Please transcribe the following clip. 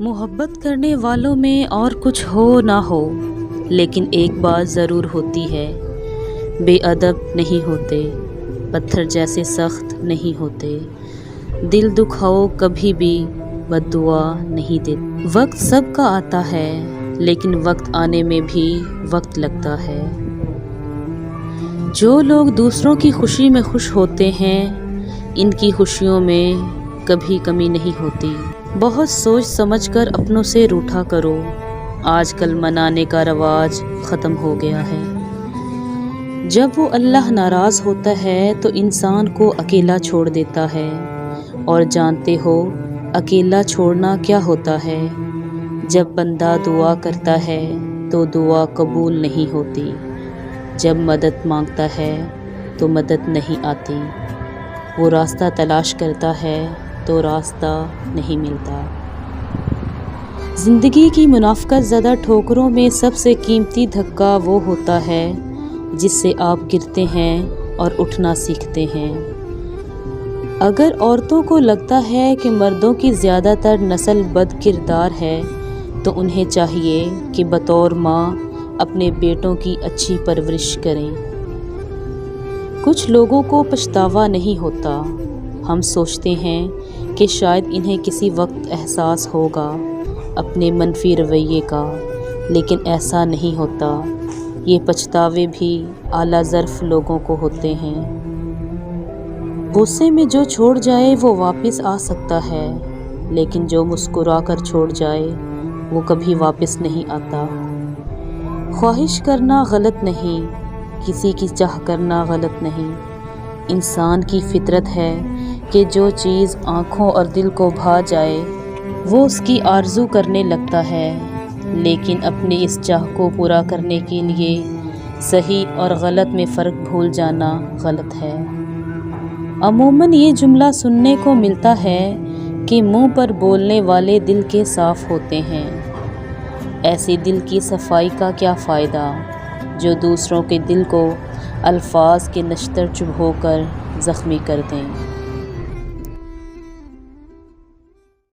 محبت کرنے والوں میں اور کچھ ہو نہ ہو، لیکن ایک بات ضرور ہوتی ہے، بے ادب نہیں ہوتے، پتھر جیسے سخت نہیں ہوتے، دل دکھاؤ کبھی بھی بد دعا نہیں دیتے۔ وقت سب کا آتا ہے، لیکن وقت آنے میں بھی وقت لگتا ہے۔ جو لوگ دوسروں کی خوشی میں خوش ہوتے ہیں، ان کی خوشیوں میں کبھی کمی نہیں ہوتی۔ بہت سوچ سمجھ کر اپنوں سے روٹھا کرو، آج کل منانے کا رواج ختم ہو گیا ہے۔ جب وہ اللہ ناراض ہوتا ہے تو انسان کو اکیلا چھوڑ دیتا ہے، اور جانتے ہو اکیلا چھوڑنا کیا ہوتا ہے؟ جب بندہ دعا کرتا ہے تو دعا قبول نہیں ہوتی، جب مدد مانگتا ہے تو مدد نہیں آتی، وہ راستہ تلاش کرتا ہے تو راستہ نہیں ملتا۔ زندگی کی منافقت زدہ ٹھوکروں میں سب سے قیمتی دھکا وہ ہوتا ہے جس سے آپ گرتے ہیں اور اٹھنا سیکھتے ہیں۔ اگر عورتوں کو لگتا ہے کہ مردوں کی زیادہ تر نسل بد کردار ہے، تو انہیں چاہیے کہ بطور ماں اپنے بیٹوں کی اچھی پرورش کریں۔ کچھ لوگوں کو پچھتاوا نہیں ہوتا، ہم سوچتے ہیں کہ شاید انہیں کسی وقت احساس ہوگا اپنے منفی رویے کا، لیکن ایسا نہیں ہوتا۔ یہ پچھتاوے بھی اعلیٰ ظرف لوگوں کو ہوتے ہیں۔ غصے میں جو چھوڑ جائے وہ واپس آ سکتا ہے، لیکن جو مسکرا کر چھوڑ جائے وہ کبھی واپس نہیں آتا۔ خواہش کرنا غلط نہیں، کسی کی چاہ کرنا غلط نہیں۔ انسان کی فطرت ہے کہ جو چیز آنکھوں اور دل کو بھا جائے وہ اس کی آرزو کرنے لگتا ہے، لیکن اپنی اس چاہ کو پورا کرنے کے لیے صحیح اور غلط میں فرق بھول جانا غلط ہے۔ عموماً یہ جملہ سننے کو ملتا ہے کہ منہ پر بولنے والے دل کے صاف ہوتے ہیں۔ ایسے دل کی صفائی کا کیا فائدہ جو دوسروں کے دل کو الفاظ کے نشتر چبھو کر زخمی کر دیں۔